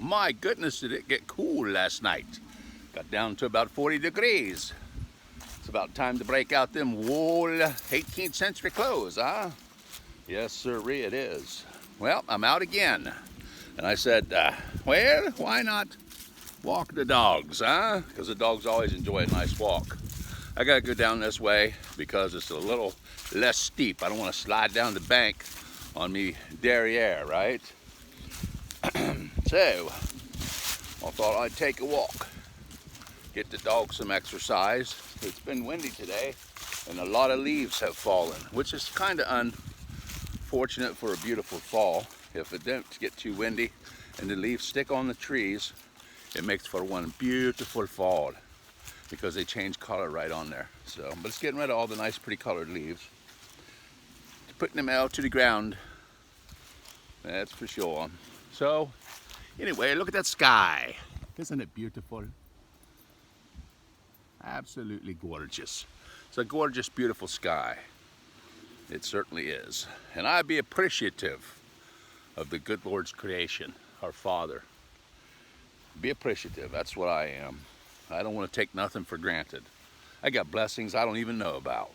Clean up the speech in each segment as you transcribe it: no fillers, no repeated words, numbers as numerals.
My goodness, did it get cool last night. Got down to about 40 degrees. It's about time to break out them wool 18th century clothes, huh? Yes, sirree, it is. Well, I'm out again. And I said, well, why not walk the dogs, huh? Because the dogs always enjoy a nice walk. I gotta go down this way because it's a little less steep. I don't want to slide down the bank on me derriere, right? So, I thought I'd take a walk, get the dogs some exercise. It's been windy today, and a lot of leaves have fallen, which is kind of unfortunate for a beautiful fall. If it doesn't get too windy and the leaves stick on the trees, it makes for one beautiful fall because they change color right on there. So, but it's getting rid of all the nice, pretty colored leaves, putting them out to the ground. That's for sure. So, anyway, look at that sky. Isn't it beautiful? Absolutely gorgeous. It's a gorgeous, beautiful sky. It certainly is. And I'd be appreciative of the good Lord's creation, our Father. Be appreciative. That's what I am. I don't want to take nothing for granted. I got blessings I don't even know about.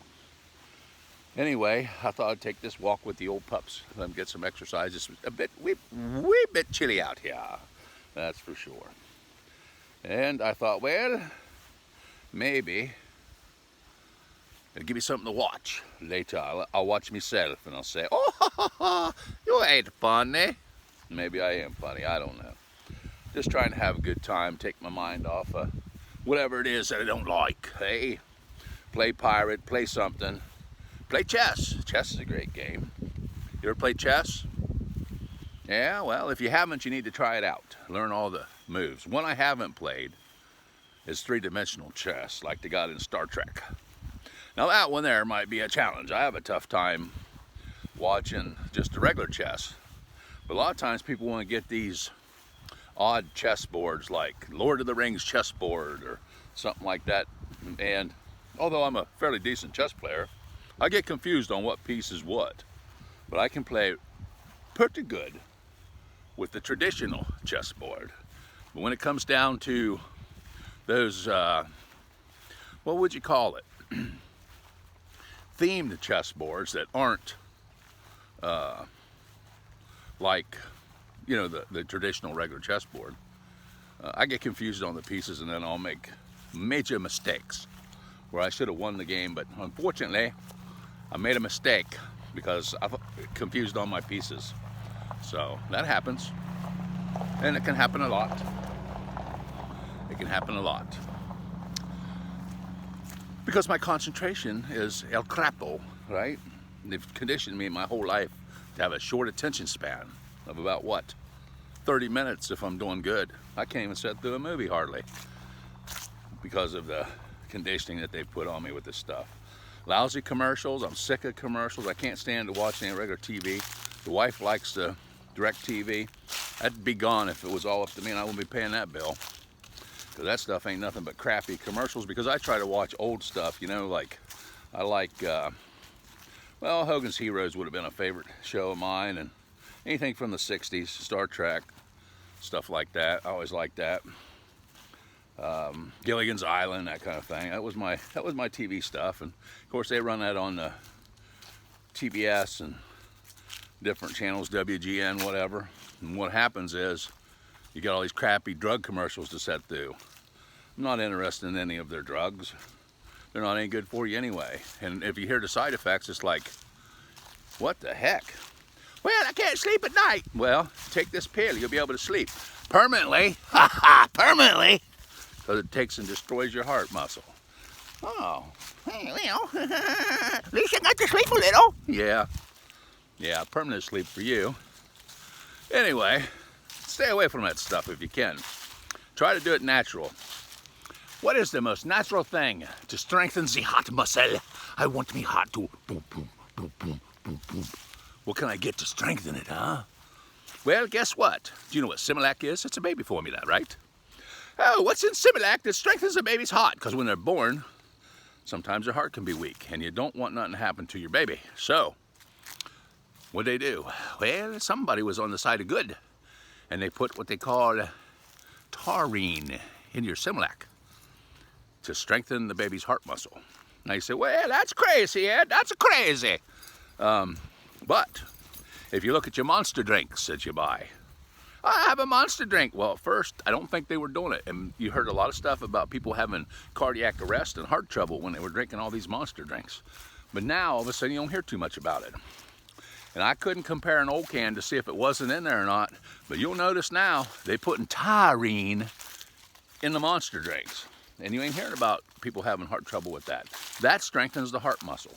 Anyway, I thought I'd take this walk with the old pups. Let them get some exercise. It's a bit, wee bit chilly out here. That's for sure. And I thought, well, maybe it'll give me something to watch later. I'll watch myself and I'll say, oh, you ain't funny. Maybe I am funny. I don't know. Just trying to have a good time, take my mind off whatever it is that I don't like. Hey, play pirate, play something. Play chess. Chess is a great game. You ever play chess? Yeah, well, if you haven't, you need to try it out. Learn all the moves. One I haven't played is three-dimensional chess, like they got in Star Trek. Now that one there might be a challenge. I have a tough time watching just the regular chess. But a lot of times people want to get these odd chess boards like Lord of the Rings chessboard or something like that. And although I'm a fairly decent chess player, I get confused on what piece is what. But I can play pretty good with the traditional chessboard. But when it comes down to those, what would you call it? Themed chessboards that aren't like, you know, the traditional regular chessboard. I get confused on the pieces and then I'll make major mistakes where I should have won the game, but unfortunately I made a mistake because I've confused on my pieces. So that happens, and it can happen a lot. It can happen a lot. Because my concentration is el crapo, right? They've conditioned me my whole life to have a short attention span of about what? 30 minutes if I'm doing good. I can't even sit through a movie hardly because of the conditioning that they put on me with this stuff. Lousy commercials. I'm sick of commercials. I can't stand to watch any regular TV. The wife likes the direct TV. That'd be gone if it was all up to me, and I wouldn't be paying that bill. Because that stuff ain't nothing but crappy commercials, because I try to watch old stuff, you know, like, I like, well, Hogan's Heroes would have been a favorite show of mine, and anything from the 60s, Star Trek, stuff like that. I always liked that. Gilligan's Island, that kind of thing. That was my TV stuff, and of course they run that on the TBS and different channels, WGN, whatever. And what happens is you got all these crappy drug commercials to sit through. I'm not interested in any of their drugs. They're not any good for you anyway. And if you hear the side effects, it's like, what the heck? Well, I can't sleep at night. Well, take this pill, you'll be able to sleep permanently. Ha ha, permanently. Because it takes and destroys your heart muscle. Oh, well, at least I got to sleep a little. Yeah, permanent sleep for you. Anyway, stay away from that stuff if you can. Try to do it natural. What is the most natural thing to strengthen the heart muscle? I want me heart to boom, boom, boom, boom, boom, boom. What can I get to strengthen it, huh? Well, guess what? Do you know what Similac is? It's a baby formula, right? Oh, what's in Similac that strengthens a baby's heart? Because when they're born, sometimes their heart can be weak, and you don't want nothing to happen to your baby. So, what'd they do? Well, somebody was on the side of good, and they put what they call taurine in your Similac to strengthen the baby's heart muscle. Now you say, well, that's crazy, Ed, that's crazy. But if you look at your monster drinks that you buy, I have a monster drink. Well, at first, I don't think they were doing it. And you heard a lot of stuff about people having cardiac arrest and heart trouble when they were drinking all these monster drinks. But now, all of a sudden, you don't hear too much about it. And I couldn't compare an old can to see if it wasn't in there or not. But you'll notice now, they putting taurine in the monster drinks. And you ain't hearing about people having heart trouble with that. That strengthens the heart muscle.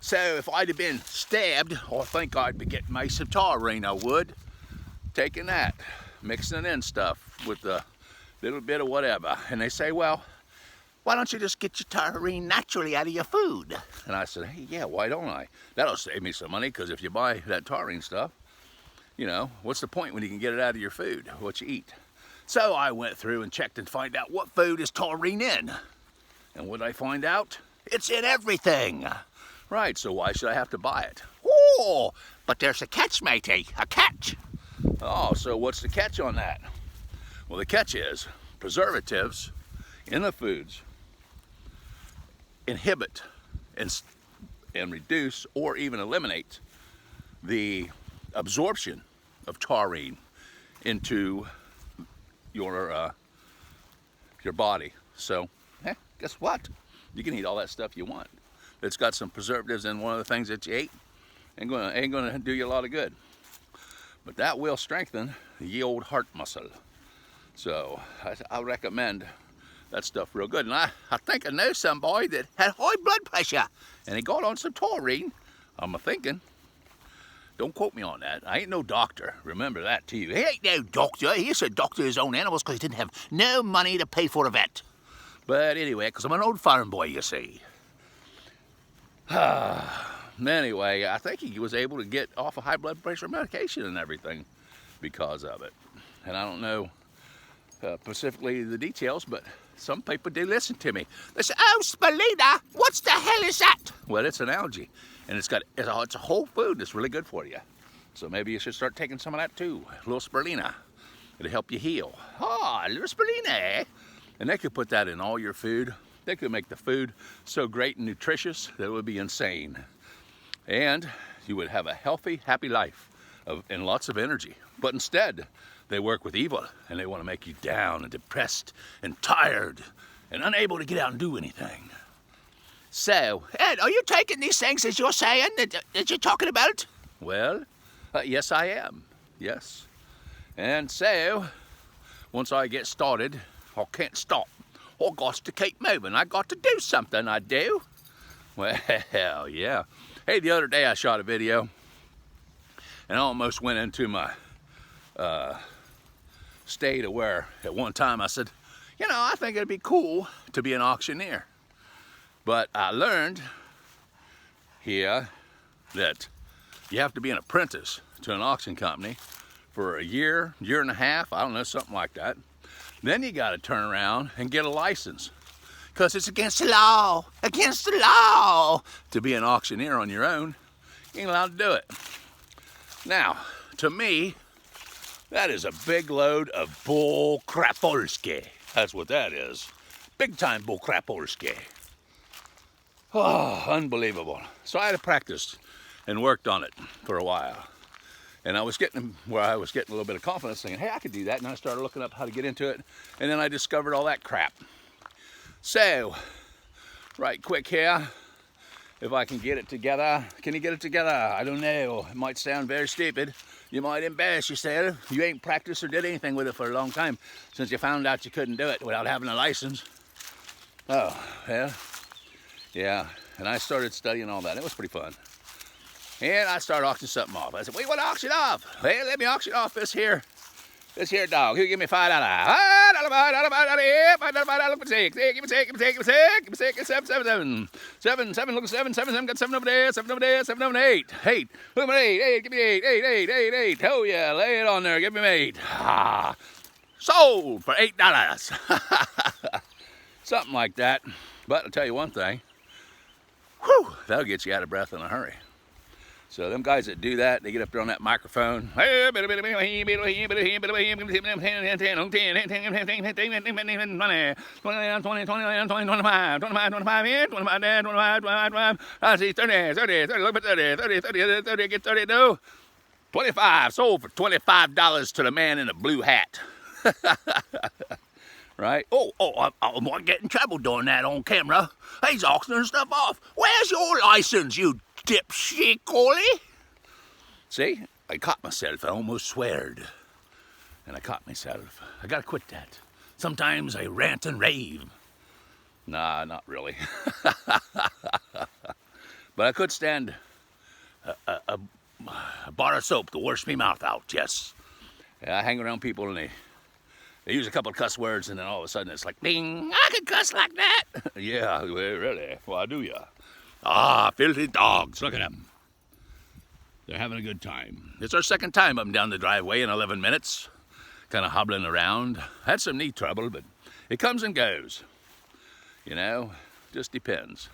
So if I'd have been stabbed, I think I'd be getting me some taurine, I would. Taking that, mixing it in stuff with a little bit of whatever. And they say, well, why don't you just get your taurine naturally out of your food? And I said, hey, yeah, why don't I? That'll save me some money, because if you buy that taurine stuff, you know, what's the point when you can get it out of your food, what you eat? So I went through and checked and find out what food is taurine in. And what did I find out? It's in everything. Right, so why should I have to buy it? Oh, but there's a catch, matey, a catch. Oh, so what's the catch on that? Well, the catch is preservatives in the foods inhibit and reduce or even eliminate the absorption of taurine into your body. So, guess what? You can eat all that stuff you want. It's got some preservatives in one of the things that you ate. Ain't gonna do you a lot of good. But that will strengthen the ye old heart muscle. So I recommend that stuff real good. And I think I know somebody that had high blood pressure and he got on some taurine. I'm thinking, don't quote me on that. I ain't no doctor. Remember that too. He ain't no doctor. He used to doctor his own animals because he didn't have no money to pay for a vet. But anyway, because I'm an old farm boy, you see. Anyway, I think he was able to get off of high blood pressure medication and everything because of it. And I don't know specifically the details, but some people do listen to me. They say, oh, spirulina, what the hell is that? Well, it's an algae, and it's a whole food that's really good for you. So maybe you should start taking some of that too, a little spirulina. It'll help you heal. Ah, a little spirulina, eh? And they could put that in all your food. They could make the food so great and nutritious that it would be insane. And you would have a healthy, happy life and lots of energy. But instead, they work with evil, and they want to make you down and depressed and tired and unable to get out and do anything. So, Ed, are you taking these things as you're saying, that you're talking about? Well, yes, I am. Yes. And so, once I get started, I can't stop. I got to keep moving. I got to do something, I do. Well, yeah. Hey, the other day I shot a video and I almost went into my state of where at one time I said, you know, I think it'd be cool to be an auctioneer. But I learned here that you have to be an apprentice to an auction company for a year, year and a half, I don't know, something like that. Then you got to turn around and get a license, because it's against the law, to be an auctioneer on your own. You ain't allowed to do it. Now, to me, that is a big load of bull crapolsky. That's what that is. Big time bull crapolsky. Oh, unbelievable. So I had to practice and worked on it for a while. And I was getting where I was getting a little bit of confidence, thinking, hey, I could do that. And I started looking up how to get into it. And then I discovered all that crap. So, right quick here, if I can get it together. Can you get it together? I don't know. It might sound very stupid. You might embarrass yourself. You ain't practiced or did anything with it for a long time since you found out you couldn't do it without having a license. Oh, well, yeah. And I started studying all that. It was pretty fun. And I started auctioning something off. I said, what do you want to auction off? Hey, let me auction off this here dog. He'll give me $5. Seven, look at seven, got 7 over there, 7 over there, 7 over 8. 8, look at my 8, give me 8. Oh yeah, lay it on there, give me 8. Sold for $8. Something like that. But I'll tell you one thing, whew, that'll get you out of breath in a hurry. So them guys that do that, they get up there on that microphone. $25 sold for $25 to the man in the blue hat. Right? I might get in trouble doing that on camera. He's auctioning stuff off. Where's your license, you dipshit, Coley? See, I caught myself. I almost sweared. And I caught myself. I gotta quit that. Sometimes I rant and rave. Nah, not really. But I could stand a bar of soap to wash me mouth out, yes. I hang around people and they use a couple of cuss words, and then all of a sudden it's like, ding, I can cuss like that. Yeah, well, really? Why do ya? Ah, filthy dogs, look at them. They're having a good time. It's our second time up and down the driveway in 11 minutes, kind of hobbling around. Had some knee trouble, but it comes and goes. You know, just depends.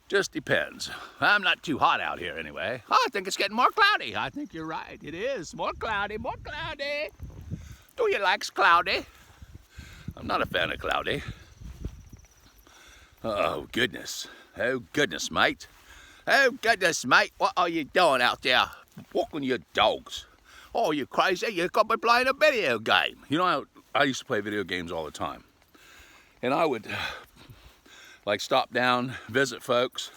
Just depends. I'm not too hot out here anyway. Oh, I think it's getting more cloudy. I think you're right, it is. More cloudy, more cloudy. Do you like cloudy? I'm not a fan of cloudy. Oh, goodness. Oh, goodness, mate. Oh, goodness, mate. What are you doing out there walking your dogs? Oh, you crazy? You got me playing a video game. You know, I used to play video games all the time. And I would, like, stop down, visit folks.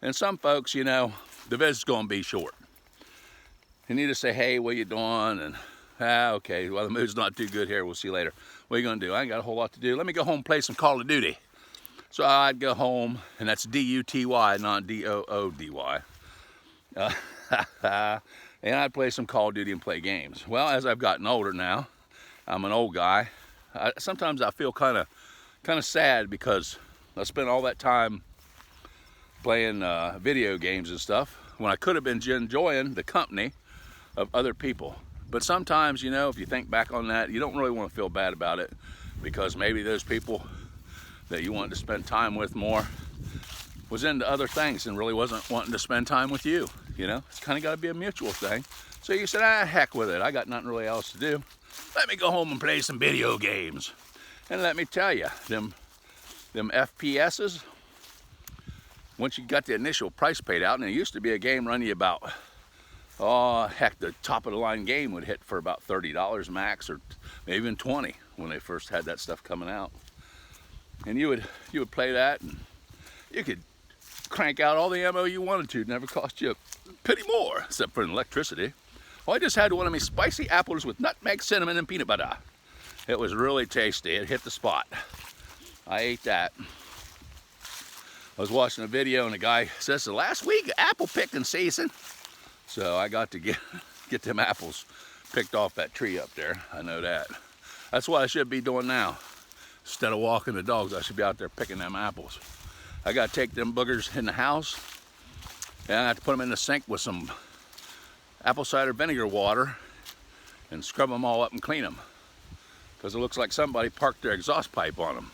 And some folks, you know, the visit's going to be short. You need to say, hey, what you doing? And okay, well, the mood's not too good here. We'll see you later. What are you going to do? I ain't got a whole lot to do. Let me go home and play some Call of Duty. So I'd go home, and that's D-U-T-Y, not D-O-O-D-Y. And I'd play some Call of Duty and play games. Well, as I've gotten older now, I'm an old guy. Sometimes I feel kind of sad because I spent all that time playing video games and stuff when I could have been enjoying the company of other people. But sometimes, you know, if you think back on that, you don't really want to feel bad about it because maybe those people that you wanted to spend time with more was into other things and really wasn't wanting to spend time with you. You know, it's kind of got to be a mutual thing. So you said, heck with it. I got nothing really else to do. Let me go home and play some video games. And let me tell you, them FPSs, once you got the initial price paid out, and it used to be a game running you about, oh, heck, the top of the line game would hit for about $30 max, or maybe even 20 when they first had that stuff coming out. And you would play that, and you could crank out all the ammo you wanted to. It never cost you a penny more, except for electricity. Well, I just had one of my spicy apples with nutmeg, cinnamon, and peanut butter. It was really tasty. It hit the spot. I ate that. I was watching a video, and the guy says, the last week, apple picking season. So I got to get them apples picked off that tree up there. I know that. That's what I should be doing now. Instead of walking the dogs, I should be out there picking them apples. I got to take them boogers in the house, and I have to put them in the sink with some apple cider vinegar water and scrub them all up and clean them, because it looks like somebody parked their exhaust pipe on them.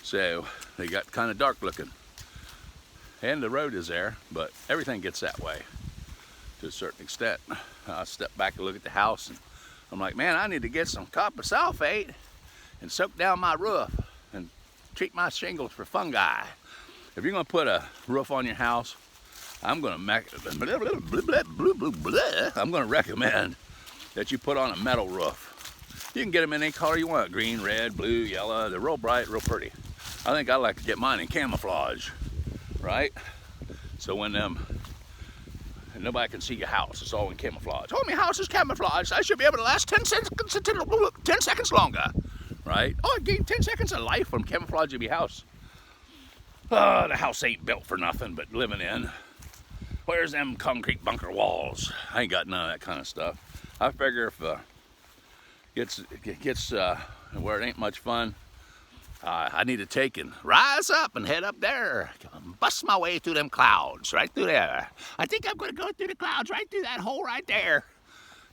So they got kind of dark looking. And the road is there, but everything gets that way to a certain extent. I step back and look at the house, and I'm like, man, I need to get some copper sulfate and soak down my roof and treat my shingles for fungi. If you're gonna put a roof on your house, I'm gonna recommend that you put on a metal roof. You can get them in any color you want, green, red, blue, yellow. They're real bright, real pretty. I think I like to get mine in camouflage, right? So when nobody can see your house, it's all in camouflage. Oh, my house is camouflage. I should be able to last 10 seconds longer, right? Oh, I gained 10 seconds of life from camouflaging my house. Oh, the house ain't built for nothing but living in. Where's them concrete bunker walls? I ain't got none of that kind of stuff. I figure if it gets where it ain't much fun, I need to take and rise up and head up there, bust my way through them clouds, right through there. I think I'm gonna go through the clouds, right through that hole right there.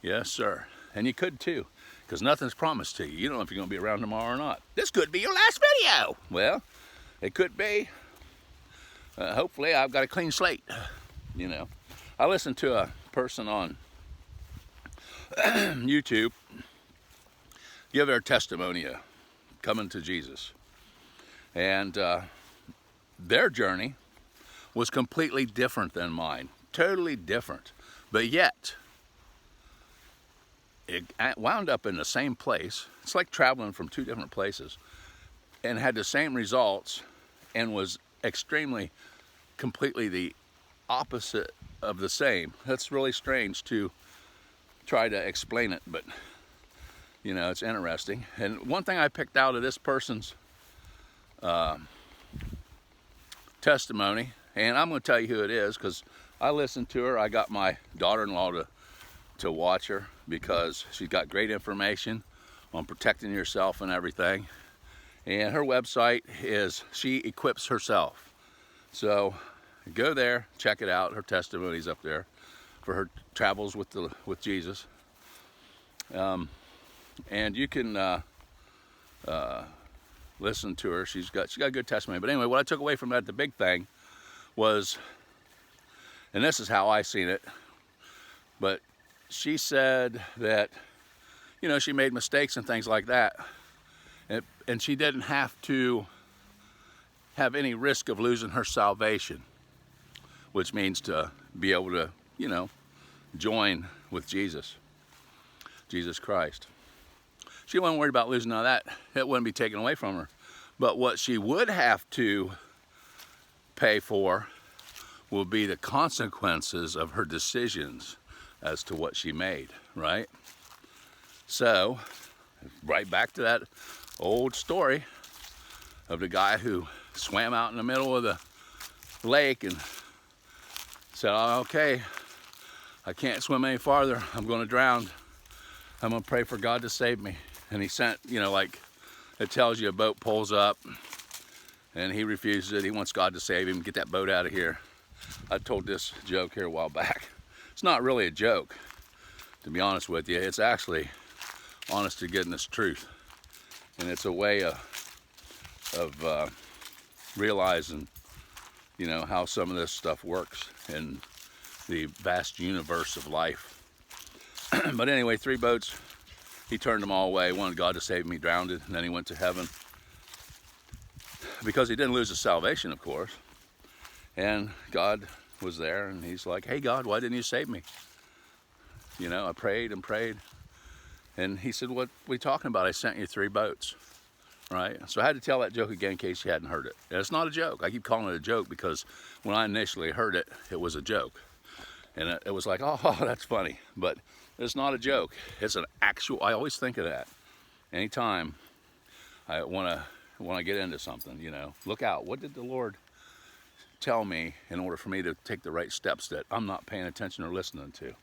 Yes, sir. And you could too, because nothing's promised to you. You don't know if you're gonna be around tomorrow or not. This could be your last video. Well, it could be. Hopefully I've got a clean slate, you know. I listened to a person on YouTube give their testimony of coming to Jesus. And their journey was completely different than mine. Totally different. But yet, it wound up in the same place. It's like traveling from two different places. And had the same results and was extremely, completely the opposite of the same. That's really strange to try to explain it, but you know, it's interesting. And one thing I picked out of this person's testimony, and I'm going to tell you who it is because I listened to her. I got my daughter-in-law to watch her because she's got great information on protecting yourself and everything. And her website is She Equips Herself. So go there, check it out. Her testimony's up there for her travels with Jesus. And you can listen to her. She's got a good testimony. But anyway, what I took away from that, the big thing was, and this is how I seen it, but she said that, you know, she made mistakes and things like that. And she didn't have to have any risk of losing her salvation, which means to be able to, you know, join with Jesus Christ. She wasn't worried about losing all that. It wouldn't be taken away from her. But what she would have to pay for will be the consequences of her decisions as to what she made, right? So, right back to that old story of the guy who swam out in the middle of the lake and said, oh, okay, I can't swim any farther. I'm going to drown. I'm going to pray for God to save me. And he sent, you know, like it tells you a boat pulls up and he refuses it. He wants God to save him. Get that boat out of here. I told this joke here a while back. It's not really a joke, to be honest with you. It's actually honest to goodness truth. And it's a way of realizing, you know, how some of this stuff works in the vast universe of life. But anyway, 3 boats, he turned them all away, wanted God to save him, he drowned it, and then he went to heaven. Because he didn't lose his salvation, of course. And God was there, and he's like, hey God, why didn't you save me? You know, I prayed and prayed. And he said, what are you talking about? I sent you 3 boats, right? So I had to tell that joke again in case you hadn't heard it. And it's not a joke. I keep calling it a joke because when I initially heard it, it was a joke. And it was like, oh, that's funny. But it's not a joke. It's an actual, I always think of that. Anytime I want to get into something, you know, look out. What did the Lord tell me in order for me to take the right steps that I'm not paying attention or listening to,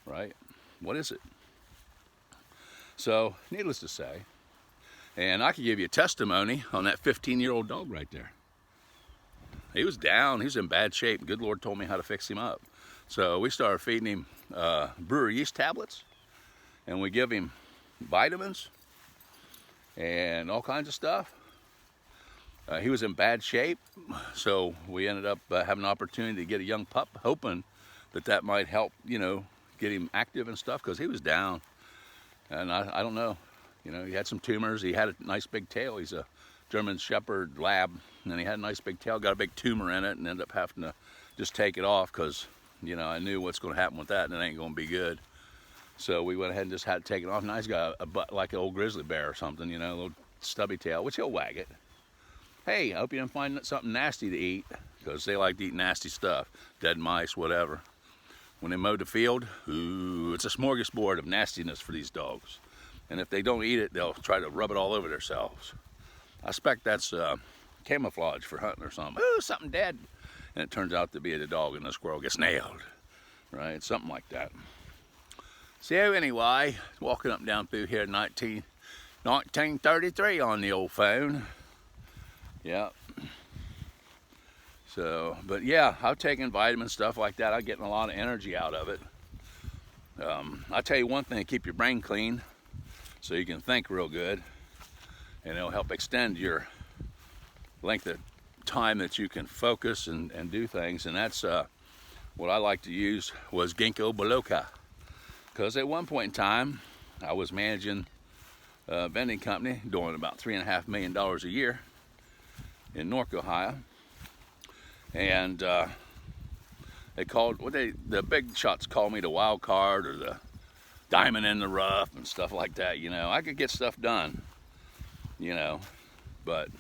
right? What is it? So, needless to say, and I could give you a testimony on that 15-year-old dog right there. He was down, he was in bad shape. Good Lord told me how to fix him up. So we started feeding him brewer yeast tablets, and we give him vitamins and all kinds of stuff. He was in bad shape, so we ended up having an opportunity to get a young pup, hoping that might help, you know, get him active and stuff, because he was down. And I don't know, you know, he had some tumors. He had a nice big tail. He's a German Shepherd lab, and he had a nice big tail, got a big tumor in it, and ended up having to just take it off because, you know, I knew what's going to happen with that, and it ain't going to be good. So we went ahead and just had to take it off. Now he's got a butt like an old grizzly bear or something, you know, a little stubby tail, which he'll wag it. Hey, I hope you didn't find something nasty to eat, because they like to eat nasty stuff, dead mice, whatever. When they mow the field, ooh, it's a smorgasbord of nastiness for these dogs. And if they don't eat it, they'll try to rub it all over themselves. I expect that's camouflage for hunting or something. Ooh, something dead. And it turns out to be the dog, and the squirrel gets nailed, right? Something like that. So anyway, walking up and down through here, 1933 on the old phone. Yeah. So, but yeah, I've taken vitamins, stuff like that. I'm getting a lot of energy out of it. I'll tell you one thing, keep your brain clean so you can think real good, and it'll help extend your length of time that you can focus and do things. And that's what I like to use was ginkgo biloba, because at one point in time I was managing a vending company doing about $3.5 million a year in Nork, Ohio, and they called the big shots called me the wild card or the diamond in the rough and stuff like that. You know, I could get stuff done, you know, but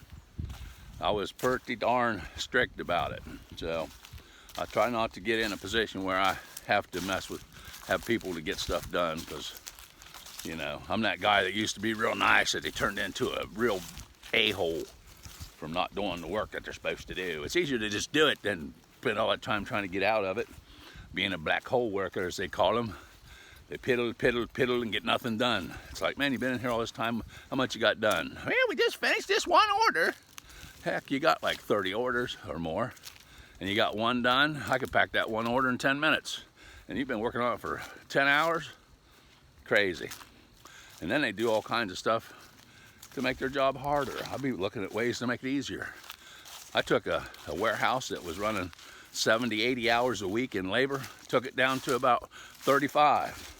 I was pretty darn strict about it. So I try not to get in a position where I have to have people to get stuff done, because, you know, I'm that guy that used to be real nice that they turned into a real a-hole from not doing the work that they're supposed to do. It's easier to just do it than spend all that time trying to get out of it. Being a black hole worker, as they call them, they piddle, and get nothing done. It's like, man, you've been in here all this time. How much you got done? Well, we just finished this one order. Heck, you got like 30 orders or more, and you got one done. I could pack that one order in 10 minutes, and you've been working on it for 10 hours. Crazy. And then they do all kinds of stuff to make their job harder. I'll be looking at ways to make it easier. I took a warehouse that was running 70, 80 hours a week in labor, took it down to about 35.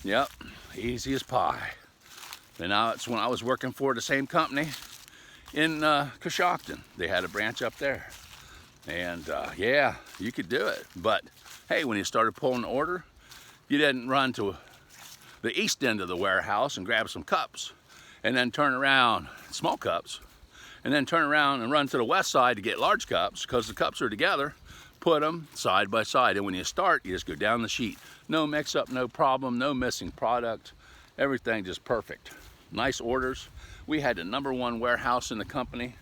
Yep, easy as pie. And now it's when I was working for the same company in Coshocton. They had a branch up there. And yeah, you could do it. But hey, when you started pulling the order, you didn't run to the east end of the warehouse and grab some cups and then turn around, small cups, and then turn around and run to the west side to get large cups, because the cups are together. Put them side by side, and when you start, you just go down the sheet. No mix up, no problem, no missing product, everything just perfect. Nice orders. We had the #1 warehouse in the company.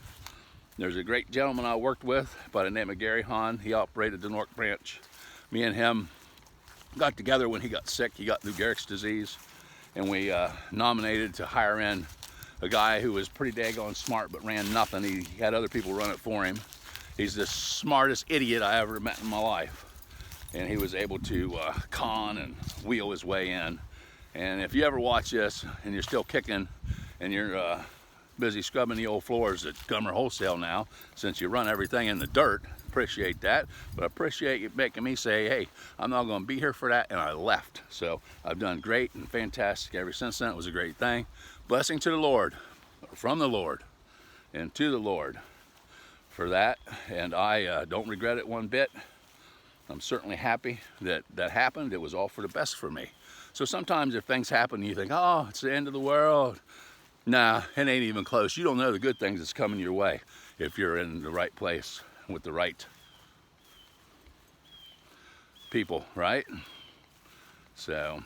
There's a great gentleman I worked with by the name of Gary Hahn. He operated the Nork branch. Me and him got together when he got sick. He got Lou Gehrig's disease, and we nominated to hire in a guy who was pretty daggone smart but ran nothing. He had other people run it for him. He's the smartest idiot I ever met in my life, and he was able to con and wheel his way in. And if you ever watch this and you're still kicking and you're busy scrubbing the old floors at Gummer Wholesale now, since you run everything in the dirt, appreciate that. But I appreciate you making me say, hey, I'm not going to be here for that, and I left. So I've done great and fantastic ever since then. It was a great thing. Blessing to the Lord, from the Lord, and to the Lord for that, and I don't regret it one bit. I'm certainly happy that that happened. It was all for the best for me. So sometimes if things happen, you think, oh, it's the end of the world. Nah, it ain't even close. You don't know the good things that's coming your way if you're in the right place with the right people, right? So,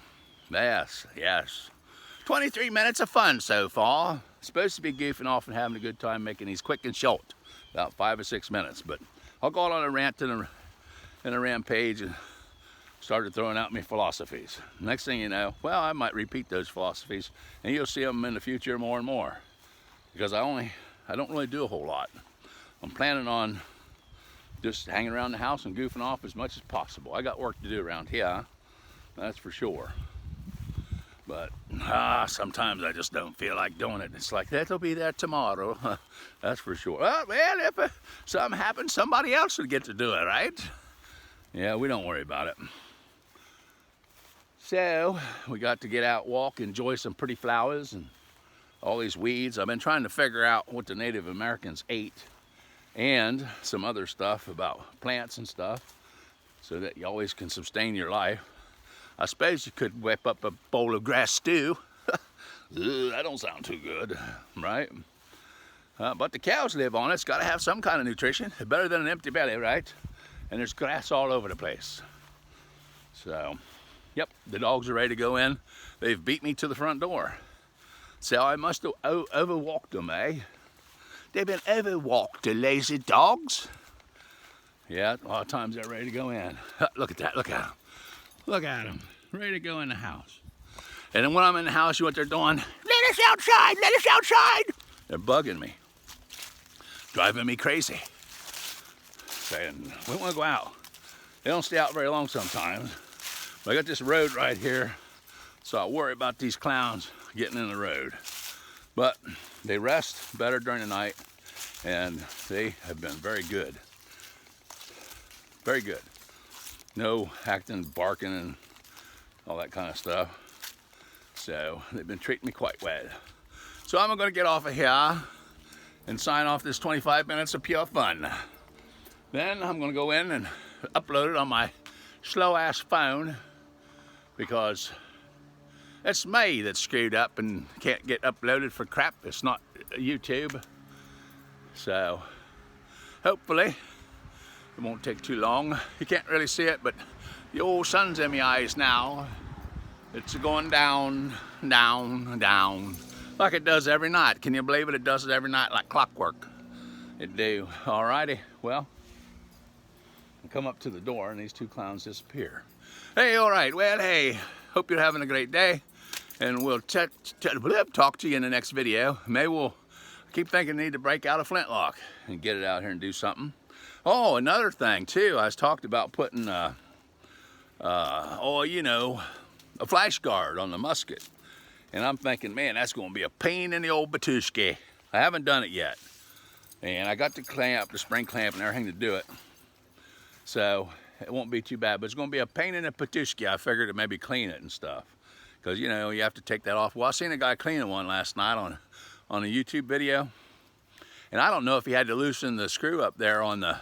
yes. 23 minutes of fun so far. Supposed to be goofing off and having a good time, making these quick and short, about 5 or 6 minutes. But I'll go on a rant and a rampage and started throwing out my philosophies. Next thing you know, well, I might repeat those philosophies, and you'll see them in the future more and more, because I don't really do a whole lot. I'm planning on just hanging around the house and goofing off as much as possible. I got work to do around here, that's for sure. But sometimes I just don't feel like doing it. It's like, that'll be there tomorrow. That's for sure. Well, if something happens, somebody else would get to do it, right? Yeah, we don't worry about it. So, we got to get out, walk, enjoy some pretty flowers and all these weeds. I've been trying to figure out what the Native Americans ate and some other stuff about plants and stuff so that you always can sustain your life. I suppose you could whip up a bowl of grass stew. That don't sound too good, right? But the cows live on it. It's got to have some kind of nutrition. Better than an empty belly, right? And there's grass all over the place. So, yep, the dogs are ready to go in. They've beat me to the front door. So I must have overwalked them, eh? They've been overwalked, the lazy dogs. Yeah, a lot of times they're ready to go in. Look at that, look at them. Look at them, ready to go in the house. And then when I'm in the house, you know what they're doing? Let us outside, let us outside. They're bugging me, driving me crazy. Saying, we want to go out. They don't stay out very long sometimes. But I got this road right here, so I worry about these clowns getting in the road. But they rest better during the night, and they have been very good. Very good. No acting, barking, and all that kind of stuff. So they've been treating me quite well. So I'm gonna get off of here and sign off this 25 minutes of pure fun. Then I'm gonna go in and upload it on my slow ass phone because it's me that's screwed up and can't get uploaded for crap. It's not YouTube. So hopefully it won't take too long. You can't really see it, but the old sun's in my eyes now. It's going down, down, down, like it does every night. Can you believe it? It does it every night like clockwork. It do. Alrighty, well, I come up to the door and these two clowns disappear. Hey, alright, well, hey, hope you're having a great day. And we'll talk to you in the next video. Maybe we'll keep thinking need to break out a flintlock and get it out here and do something. Oh, another thing too, I was talked about putting, you know, a flash guard on the musket. And I'm thinking, man, that's gonna be a pain in the old batushki. I haven't done it yet. And I got the clamp, the spring clamp and everything to do it. So it won't be too bad, but it's gonna be a pain in the batushki. I figured to maybe clean it and stuff. Cause you know, you have to take that off. Well, I seen a guy cleaning one last night on a YouTube video. And I don't know if he had to loosen the screw up there on the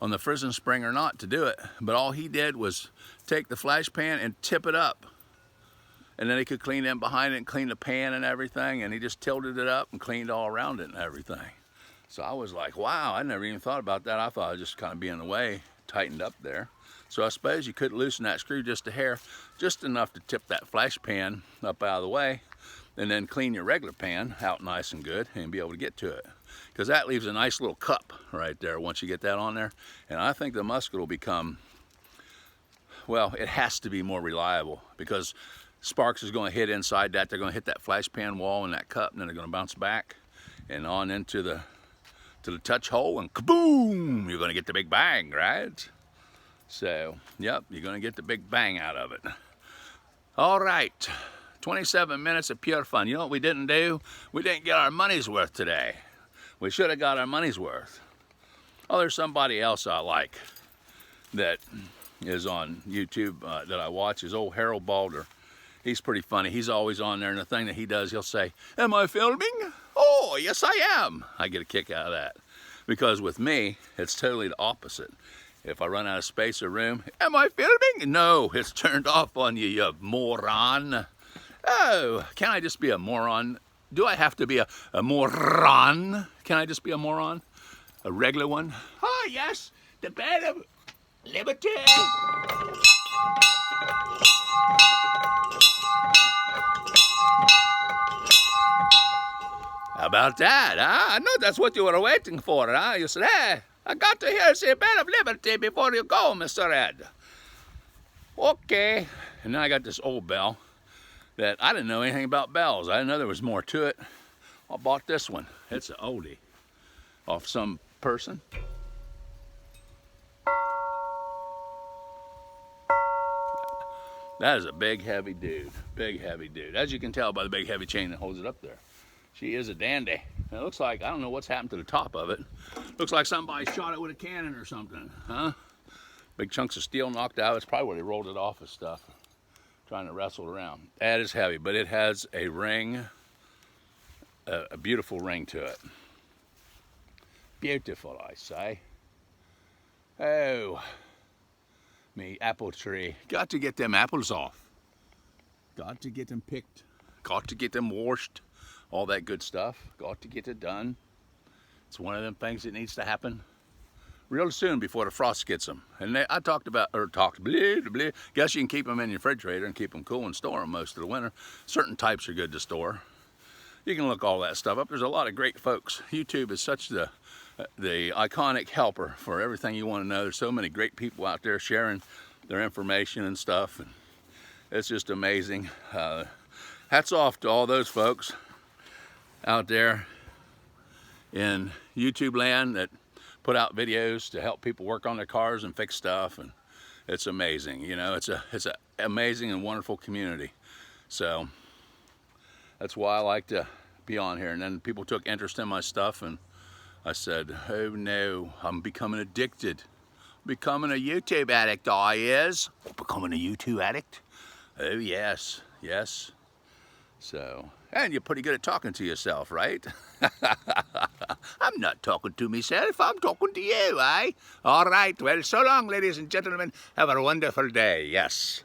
frizzen spring or not to do it, but all he did was take the flash pan and tip it up, and then he could clean in behind it and clean the pan and everything, and he just tilted it up and cleaned all around it and everything. So I was like, wow, I never even thought about that. I thought it was just kind of be in the way, tightened up there. So I suppose you could loosen that screw just a hair, just enough to tip that flash pan up out of the way, and then clean your regular pan out nice and good and be able to get to it. Because that leaves a nice little cup right there once you get that on there. And I think the musket will become, well, it has to be more reliable because sparks is going to hit inside that. They're going to hit that flash pan wall and that cup, and then they're going to bounce back and on into the touch hole, and kaboom, you're going to get the big bang, right? So, yep, you're going to get the big bang out of it. All right, 27 minutes of pure fun. You know what we didn't do? We didn't get our money's worth today. We should have got our money's worth. Oh, there's somebody else I like that is on YouTube that I watch, is old Harold Balder. He's pretty funny. He's always on there, and the thing that he does, he'll say, "Am I filming? Oh, yes I am." I get a kick out of that. Because with me, it's totally the opposite. If I run out of space or room, "Am I filming?" No, it's turned off on you, you moron. Oh, can I just be a moron? Do I have to be a moron? Can I just be a moron? A regular one? Oh, yes, the bed of liberty. How about that, huh? I know that's what you were waiting for, huh? You said, hey, I got to hear the bed of liberty before you go, Mr. Ed. Okay. And then I got this old bell that I didn't know anything about bells. I didn't know there was more to it. I bought this one. It's an oldie off some person. That is a big, heavy dude. Big, heavy dude. As you can tell by the big, heavy chain that holds it up there. She is a dandy. And it looks like, I don't know what's happened to the top of it. Looks like somebody shot it with a cannon or something, huh? Big chunks of steel knocked out. It's probably where they rolled it off of stuff, trying to wrestle it around. That is heavy, but it has a ring, a beautiful ring to it. Beautiful, I say. Oh, me apple tree. Got to get them apples off. Got to get them picked. Got to get them washed. All that good stuff. Got to get it done. It's one of them things that needs to happen real soon before the frost gets them. And I guess you can keep them in your refrigerator and keep them cool and store them most of the winter. Certain types are good to store. You can look all that stuff up. There's a lot of great folks. YouTube is such the iconic helper for everything you want to know. There's so many great people out there sharing their information and stuff. And it's just amazing. Hats off to all those folks out there in YouTube land that put out videos to help people work on their cars and fix stuff, and it's amazing. You know, it's an amazing and wonderful community. So that's why I like to be on here. And then people took interest in my stuff, and I said, oh no, I'm becoming addicted. Becoming a YouTube addict, I is. Becoming a YouTube addict? Oh, yes, yes. So, and you're pretty good at talking to yourself, right? I'm not talking to myself, I'm talking to you, eh? All right, well, so long, ladies and gentlemen. Have a wonderful day, yes.